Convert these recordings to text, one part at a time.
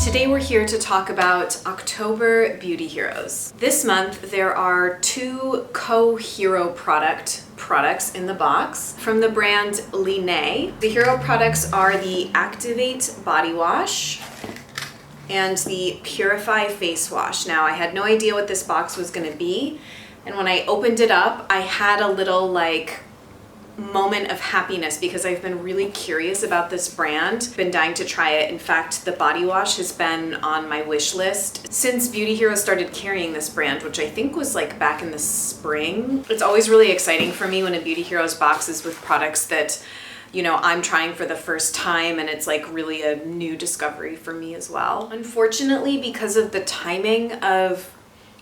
Today we're here to talk about October Beauty Heroes. This month there are two co-hero products in the box from the brand LINNÉ. The hero products are the Activate Body Wash and the Purify Face Wash. Now, I had no idea what this box was going to be, and when I opened it up, I had a little moment of happiness because I've been really curious about this brand. Been dying to try it. In fact, the body wash has been on my wish list since Beauty Heroes started carrying this brand, which I think was back in the spring. It's always really exciting for me when a Beauty Heroes box is with products that I'm trying for the first time, and it's really a new discovery for me as well. Unfortunately, because of the timing of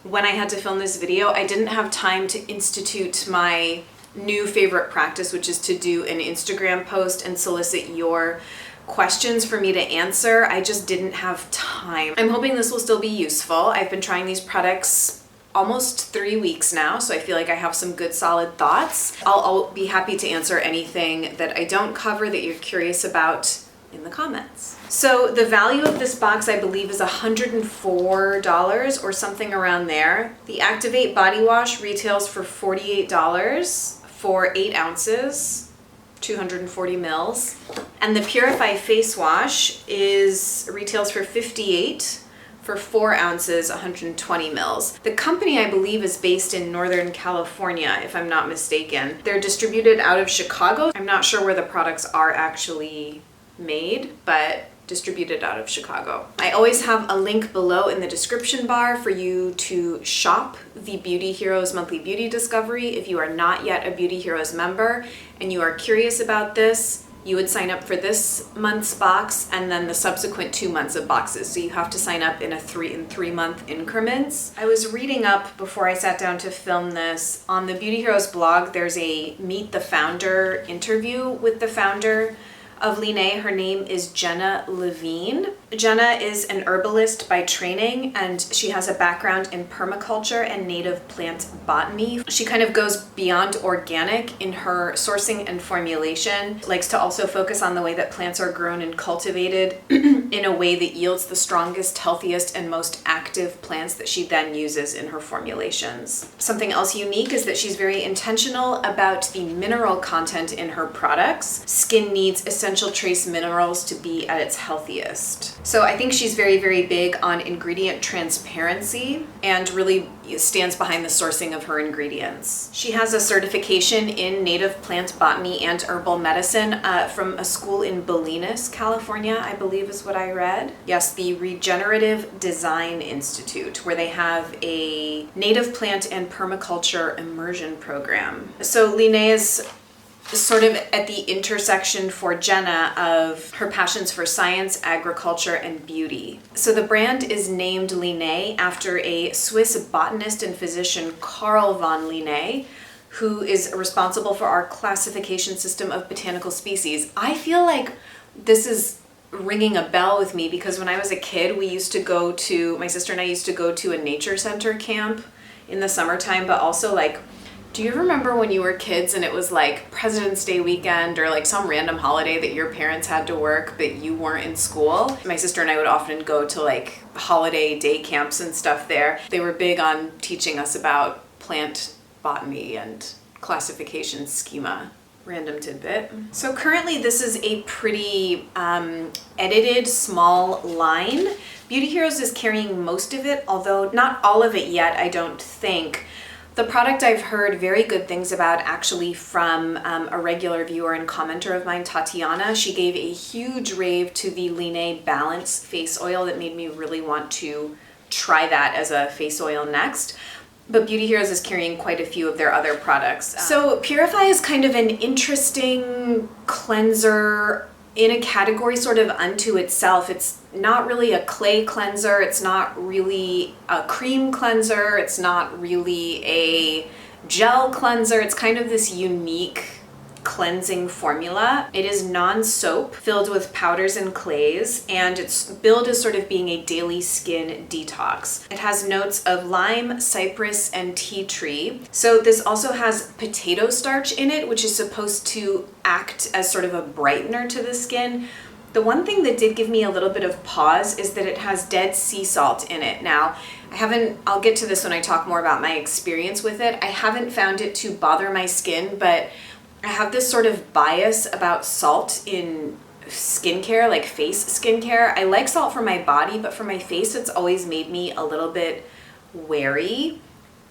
when I had to film this video, I didn't have time to institute my new favorite practice, which is to do an Instagram post and solicit your questions for me to answer. I just didn't have time. I'm hoping this will still be useful. I've been trying these products almost 3 weeks now, so I feel like I have some good solid thoughts. I'll be happy to answer anything that I don't cover that you're curious about in the comments. So the value of this box, I believe, is $104 or something around there. The Activate Body Wash retails for $48 for 8 ounces, 240 mils. And the Purify Face Wash retails for $58 for 4 ounces, 120 mils. The company, I believe, is based in Northern California, if I'm not mistaken. They're distributed out of Chicago. I'm not sure where the products are actually made, but distributed out of Chicago. I always have a link below in the description bar for you to shop the Beauty Heroes Monthly Beauty Discovery. If you are not yet a Beauty Heroes member and you are curious about this, you would sign up for this month's box and then the subsequent 2 months of boxes. So you have to sign up in 3 month increments. I was reading up before I sat down to film this. On the Beauty Heroes blog, there's a Meet the Founder interview with the founder of LINNÉ. Her name is Jenna Levine. Jenna is an herbalist by training, and she has a background in permaculture and native plant botany. She kind of goes beyond organic in her sourcing and formulation, likes to also focus on the way that plants are grown and cultivated in a way that yields the strongest, healthiest, and most active plants that she then uses in her formulations. Something else unique is that she's very intentional about the mineral content in her products. Skin needs essential trace minerals to be at its healthiest. So I think she's very, very big on ingredient transparency and really stands behind the sourcing of her ingredients. She has a certification in native plant botany and herbal medicine from a school in Bolinas, California, I believe is what I read. Yes, the Regenerative Design Institute, where they have a native plant and permaculture immersion program. So LINNÉ is sort of at the intersection for Jenna of her passions for science, agriculture, and beauty. So the brand is named LINNÉ after a Swiss botanist and physician, Carl von Linné, who is responsible for our classification system of botanical species. I feel like this is ringing a bell with me because when I was a kid, my sister and I used to go to a nature center camp in the summertime, but also do you remember when you were kids and it was President's Day weekend or some random holiday that your parents had to work but you weren't in school? My sister and I would often go to holiday day camps and stuff there. They were big on teaching us about plant botany and classification schema. Random tidbit. So currently this is a pretty edited small line. Beauty Heroes is carrying most of it, although not all of it yet, I don't think. The product I've heard very good things about actually from a regular viewer and commenter of mine, Tatiana. She gave a huge rave to the LINNÉ Balance Face Oil that made me really want to try that as a face oil next. But Beauty Heroes is carrying quite a few of their other products. So Purify is kind of an interesting cleanser in a category sort of unto itself. It's not really a clay cleanser, it's not really a cream cleanser, it's not really a gel cleanser. It's kind of this unique cleansing formula. It is non-soap, filled with powders and clays, and it's billed as sort of being a daily skin detox. It has notes of lime, cypress, and tea tree. So this also has potato starch in it, which is supposed to act as sort of a brightener to the skin. The one thing that did give me a little bit of pause is that it has dead sea salt in it. Now, I'll get to this when I talk more about my experience with it. I haven't found it to bother my skin, but I have this sort of bias about salt in skincare, like face skincare. I like salt for my body, but for my face, it's always made me a little bit wary.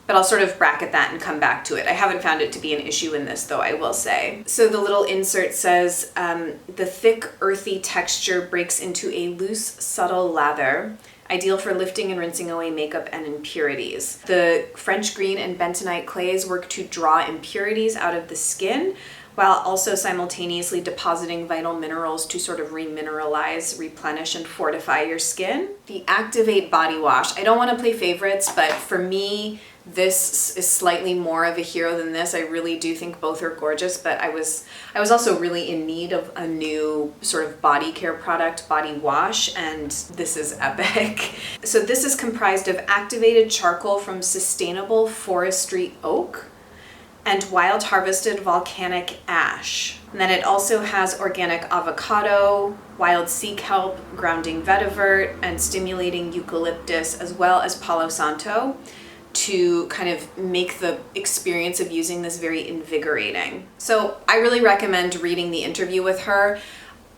But I'll sort of bracket that and come back to it. I haven't found it to be an issue in this though, I will say. So the little insert says, the thick, earthy texture breaks into a loose, subtle lather, ideal for lifting and rinsing away makeup and impurities. The French green and bentonite clays work to draw impurities out of the skin, while also simultaneously depositing vital minerals to sort of remineralize, replenish, and fortify your skin. The Activate Body Wash. I don't want to play favorites, but for me, this is slightly more of a hero than this. I really do think both are gorgeous, but I was also really in need of a new sort of body care product, body wash, and this is epic. So this is comprised of activated charcoal from sustainable forestry oak and wild harvested volcanic ash. And then it also has organic avocado, wild sea kelp, grounding vetiver, and stimulating eucalyptus, as well as Palo Santo, to kind of make the experience of using this very invigorating. So I really recommend reading the interview with her.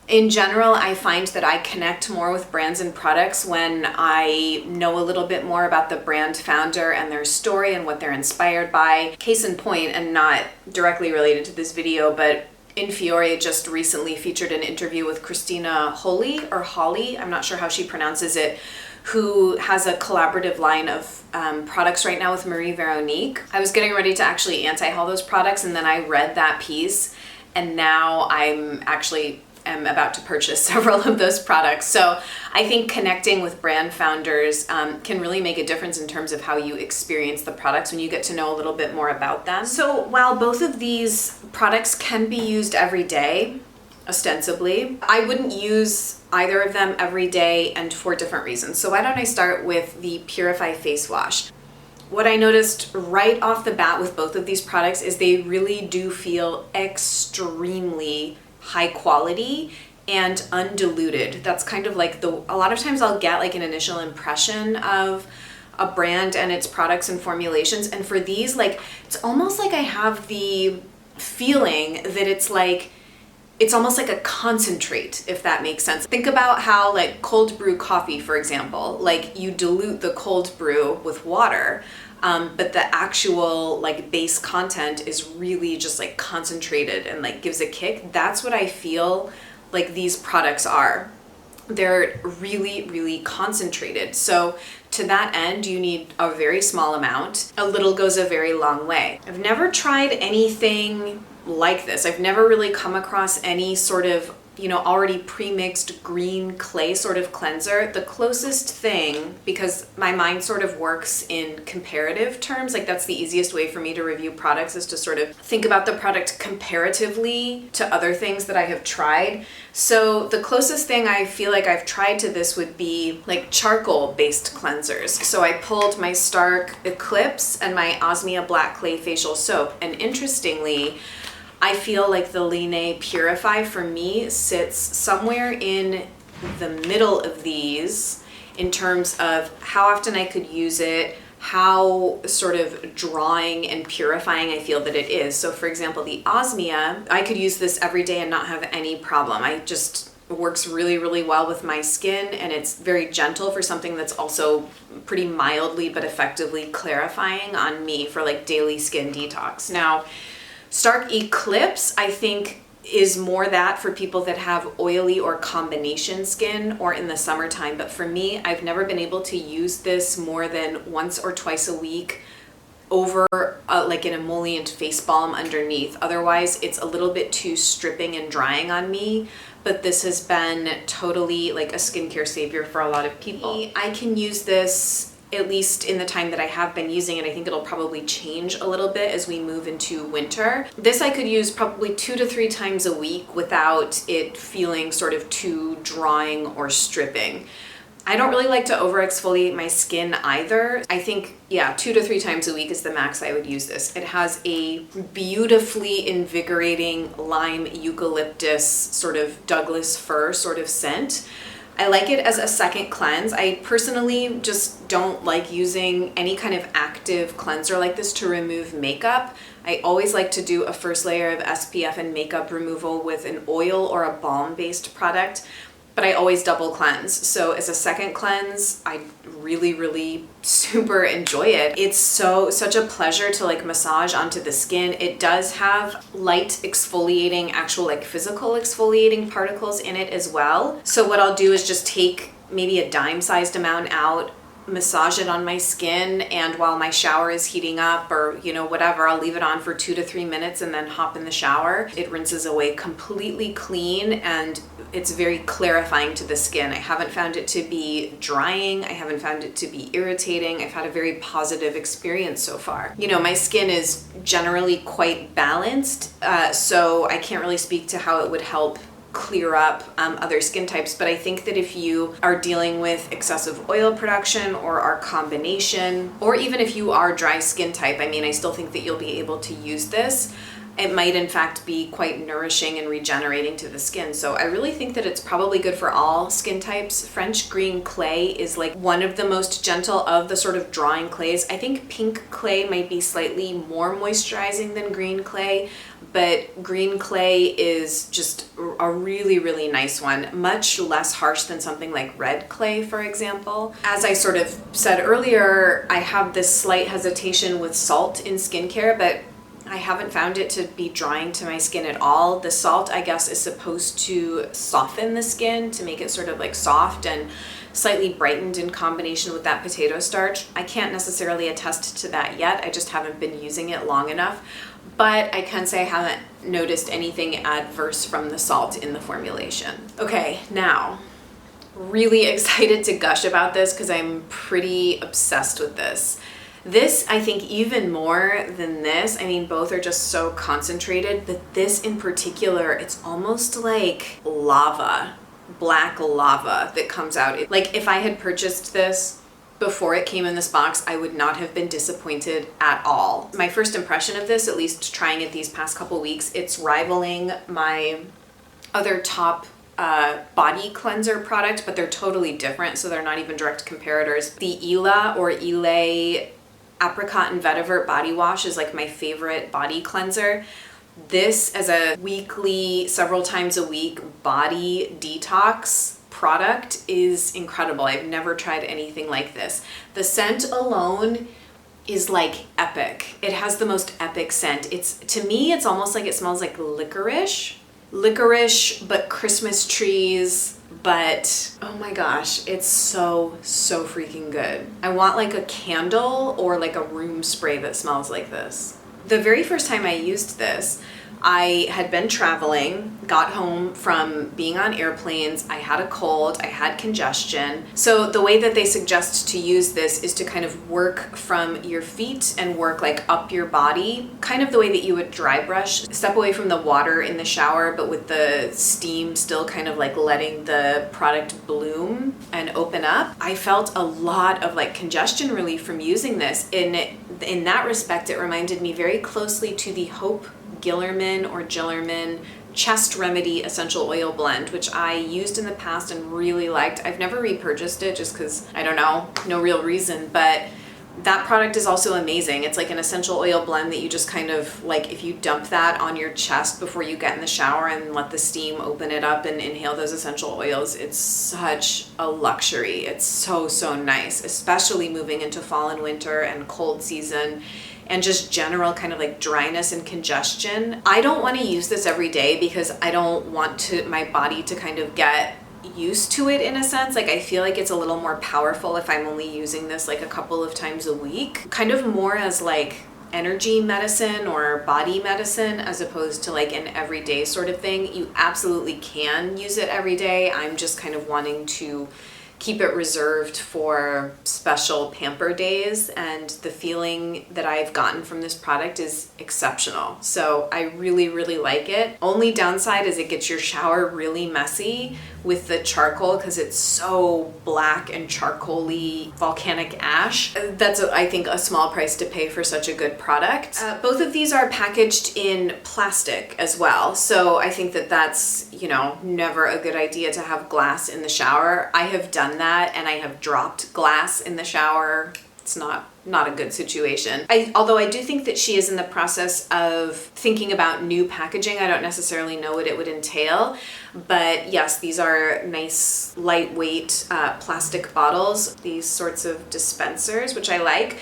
In general, I find that I connect more with brands and products when I know a little bit more about the brand founder and their story and what they're inspired by. Case in point, and not directly related to this video, but Infiore just recently featured an interview with Christina Holly, I'm not sure how she pronounces it, who has a collaborative line of products right now with Marie Veronique. I was getting ready to actually anti-haul those products, and then I read that piece, and now I'm about to purchase several of those products. So I think connecting with brand founders can really make a difference in terms of how you experience the products when you get to know a little bit more about them. So while both of these products can be used every day, ostensibly, I wouldn't use either of them every day, and for different reasons. So why don't I start with the Purify Face Wash. What I noticed right off the bat with both of these products is they really do feel extremely high quality and undiluted. That's kind of like a lot of times I'll get like an initial impression of a brand and its products and formulations, and for these, like, it's almost like I have the feeling that it's almost like a concentrate, if that makes sense. Think about how like cold brew coffee, for example, like you dilute the cold brew with water, but the actual like base content is really just like concentrated and like gives a kick. That's what I feel like these products are. They're really, really concentrated. So to that end, you need a very small amount. A little goes a very long way. I've never tried anything like this. I've never really come across any sort of, already pre-mixed green clay sort of cleanser. The closest thing, because my mind sort of works in comparative terms, like that's the easiest way for me to review products, is to sort of think about the product comparatively to other things that I have tried. So the closest thing I feel like I've tried to this would be like charcoal based cleansers. So I pulled my Stark Eclipse and my Osmia Black Clay Facial Soap, and interestingly, I feel like the LINNÉ Purify for me sits somewhere in the middle of these in terms of how often I could use it, how sort of drawing and purifying I feel that it is. So for example, the Osmia, I could use this every day and not have any problem. It works really, really well with my skin, and it's very gentle for something that's also pretty mildly but effectively clarifying on me for like daily skin detox. Now, Stark Eclipse, I think, is more that for people that have oily or combination skin or in the summertime. But for me, I've never been able to use this more than once or twice a week over like an emollient face balm underneath. Otherwise, it's a little bit too stripping and drying on me. But this has been totally like a skincare savior for a lot of people. I can use this at least in the time that I have been using it. I think it'll probably change a little bit as we move into winter. This I could use probably 2 to 3 times a week without it feeling sort of too drawing or stripping. I don't really like to over exfoliate my skin either. I think, yeah, 2 to 3 times a week is the max I would use this. It has a beautifully invigorating lime eucalyptus sort of Douglas fir sort of scent. I like it as a second cleanse. I personally just don't like using any kind of active cleanser like this to remove makeup. I always like to do a first layer of SPF and makeup removal with an oil or a balm-based product, but I always double cleanse. So as a second cleanse, I really super enjoy it. It's such a pleasure to like massage onto the skin. It does have light exfoliating, actual like physical exfoliating particles in it as well. So what I'll do is just take maybe a dime-sized amount out, massage it on my skin, and while my shower is heating up or whatever, I'll leave it on for 2 to 3 minutes and then hop in the shower. It rinses away completely clean and it's very clarifying to the skin. I haven't found it to be drying. I haven't found it to be irritating. I've had a very positive experience so far. My skin is generally quite balanced, so I can't really speak to how it would help clear up other skin types, but I think that if you are dealing with excessive oil production or our combination, or even if you are dry skin type, I still think that you'll be able to use this. It might in fact be quite nourishing and regenerating to the skin. So I really think that it's probably good for all skin types. French green clay is like one of the most gentle of the sort of drawing clays. I think pink clay might be slightly more moisturizing than green clay, but green clay is just a really nice one, much less harsh than something like red clay, for example. As I sort of said earlier, I have this slight hesitation with salt in skincare, but I haven't found it to be drying to my skin at all. The salt, I guess, is supposed to soften the skin, to make it sort of like soft and slightly brightened in combination with that potato starch. I can't necessarily attest to that yet. I just haven't been using it long enough. But I can say I haven't noticed anything adverse from the salt in the formulation. Okay, now, really excited to gush about this because I'm pretty obsessed with this. This, I think even more than this, both are just so concentrated, but this in particular, it's almost like lava, black lava that comes out. Like if I had purchased this before it came in this box, I would not have been disappointed at all. My first impression of this, at least trying it these past couple weeks, it's rivaling my other top body cleanser product, but they're totally different, so they're not even direct comparators. The Ela or Elay Apricot and Vetiver body wash is like my favorite body cleanser. This as a weekly, several times a week body detox product is incredible. I've never tried anything like this. The scent alone is like epic. It has the most epic scent. To me, it's almost like it smells like licorice, but Christmas trees, but oh my gosh, it's so freaking good. I want like a candle or like a room spray that smells like this. The very first time I used this, I had been traveling, got home from being on airplanes, I had a cold, I had congestion. So the way that they suggest to use this is to kind of work from your feet and work like up your body, kind of the way that you would dry brush. Step away from the water in the shower, but with the steam still kind of like letting the product bloom and open up. I felt a lot of like congestion relief from using this. In that respect, it reminded me very closely to the Hope Gillerman Chest Remedy Essential Oil Blend, which I used in the past and really liked. I've never repurchased it just because, I don't know, no real reason, but that product is also amazing. It's like an essential oil blend that you just kind of like, if you dump that on your chest before you get in the shower and let the steam open it up and inhale those essential oils, it's such a luxury. It's so nice, especially moving into fall and winter and cold season and just general kind of like dryness and congestion. I don't want to use this every day because I don't want my body to kind of get used to it in a sense. Like I feel like it's a little more powerful if I'm only using this like a couple of times a week, kind of more as like energy medicine or body medicine as opposed to like an everyday sort of thing. You absolutely can use it every day. I'm just kind of wanting to keep it reserved for special pamper days, and the feeling that I've gotten from this product is exceptional. So I really, really like it. Only downside is it gets your shower really messy with the charcoal because it's so black and charcoaly volcanic ash. That's, I think, a small price to pay for such a good product. Both of these are packaged in plastic as well. So I think that that's, you know, never a good idea to have glass in the shower. I have done that and I have dropped glass in the shower. It's not a good situation. Although I do think that she is in the process of thinking about new packaging. I don't necessarily know what it would entail, but yes, these are nice lightweight plastic bottles, these sorts of dispensers, which I like.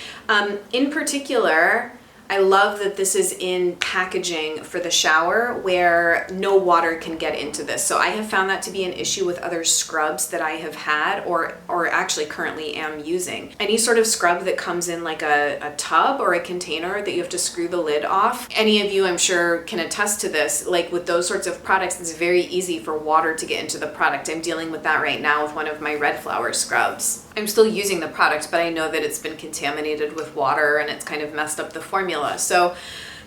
In particular, I love that this is in packaging for the shower where no water can get into this. So I have found that to be an issue with other scrubs that I have had or actually currently am using. Any sort of scrub that comes in like a tub or a container that you have to screw the lid off. Any of you, I'm sure, can attest to this. Like with those sorts of products, it's very easy for water to get into the product. I'm dealing with that right now with one of my red flower scrubs. I'm still using the product, but I know that it's been contaminated with water and it's kind of messed up the formula. So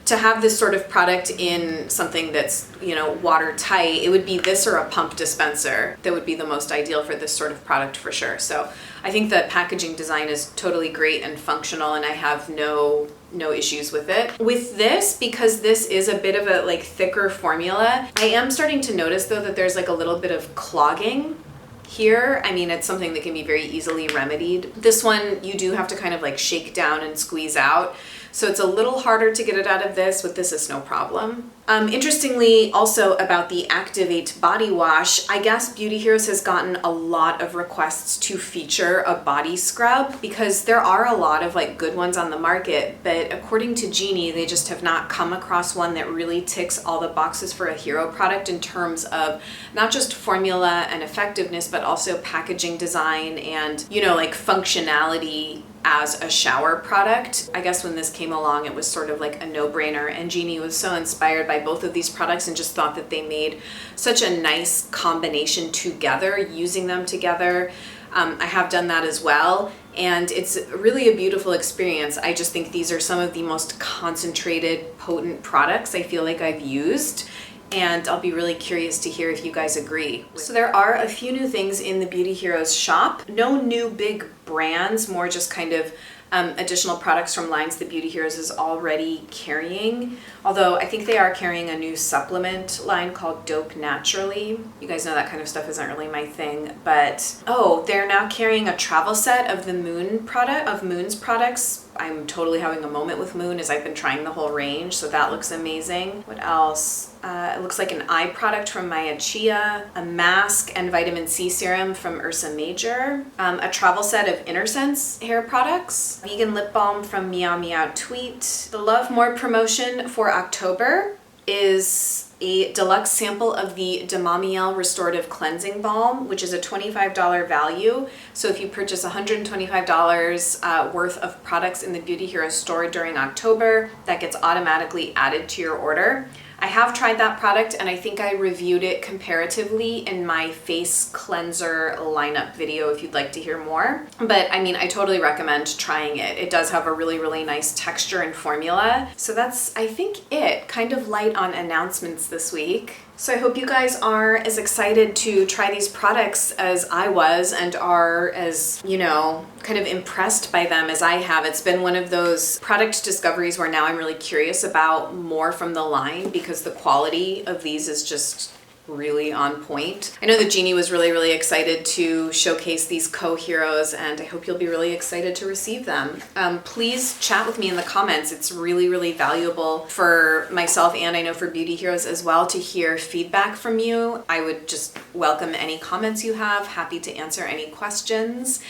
to have this sort of product in something that's, you know, watertight, it would be this or a pump dispenser that would be the most ideal for this sort of product for sure. So I think the packaging design is totally great and functional, and I have no issues with it. With this, because this is a bit of a like thicker formula, I am starting to notice though that there's like a little bit of clogging here. I mean, it's something that can be very easily remedied. This one, you do have to kind of like shake down and squeeze out. So it's a little harder to get it out of this. With this, it's no problem. Interestingly, also about the Activate body wash, I guess Beauty Heroes has gotten a lot of requests to feature a body scrub because there are a lot of like good ones on the market, but according to Jeannie, they just have not come across one that really ticks all the boxes for a hero product in terms of not just formula and effectiveness, but also packaging design and, you know, like functionality as a shower product. I guess when this came along, it was sort of like a no-brainer, and Jeannie was so inspired by both of these products and just thought that they made such a nice combination together, using them together. I have done that as well, and it's really a beautiful experience. I just think these are some of the most concentrated, potent products I feel like I've used, and I'll be really curious to hear if you guys agree. So there are a few new things in the Beauty Heroes shop. No new big brands, more just kind of additional products from lines that Beauty Heroes is already carrying. Although I think they are carrying a new supplement line called Dope Naturally. You guys know that kind of stuff isn't really my thing, but oh, they're now carrying a travel set of the Moon's products. I'm totally having a moment with Moon as I've been trying the whole range, so that looks amazing. What else? It looks like an eye product from Maya Chia, a mask and vitamin C serum from Ursa Major, a travel set of Innersense hair products, vegan lip balm from Meow Meow Tweet. The Love More promotion for October is a deluxe sample of the Demamiel Restorative Cleansing Balm, which is a $25 value. So if you purchase $125 worth of products in the Beauty Hero store during October, that gets automatically added to your order. I have tried that product and I think I reviewed it comparatively in my face cleanser lineup video if you'd like to hear more. But I mean, I totally recommend trying it. It does have a really, really nice texture and formula. So that's, I think, it. Kind of light on announcements this week. So I hope you guys are as excited to try these products as I was and are as, you know, kind of impressed by them as I have. It's been one of those product discoveries where now I'm really curious about more from the line because the quality of these is just really on point. I know that Jeannie was really, really excited to showcase these co-heroes, and I hope you'll be really excited to receive them. Please chat with me in the comments. It's really, really valuable for myself and I know for Beauty Heroes as well to hear feedback from you. I would just welcome any comments you have. Happy to answer any questions.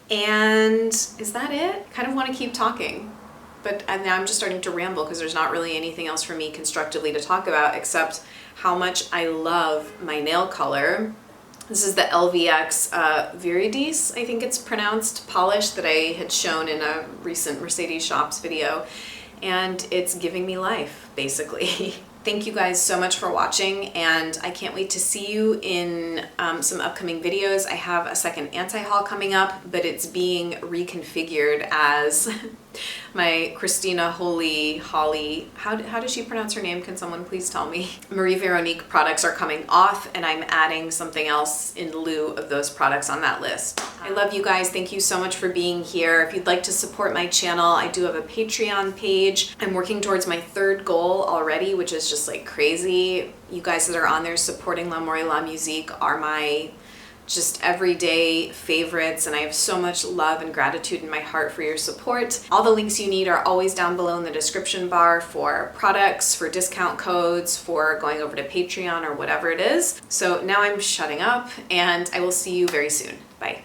And is that it? Kind of want to keep talking. But now I'm just starting to ramble because there's not really anything else for me constructively to talk about except how much I love my nail color. This is the LVX Viridis, I think it's pronounced, polish that I had shown in a recent Mercedes Shops video. And it's giving me life, basically. Thank you guys so much for watching, and I can't wait to see you in some upcoming videos. I have a second anti-haul coming up, but it's being reconfigured as my Christina Holly, how does she pronounce her name? Can someone please tell me? Marie Veronique products are coming off, and I'm adding something else in lieu of those products on that list. I love you guys. Thank you so much for being here. If you'd like to support my channel, I do have a Patreon page. I'm working towards my 3rd goal already, which is just like crazy. You guys that are on there supporting L'Amour et la Musique are my just everyday favorites, and I have so much love and gratitude in my heart for your support. All the links you need are always down below in the description bar for products, for discount codes, for going over to Patreon or whatever it is. So now I'm shutting up, and I will see you very soon. Bye.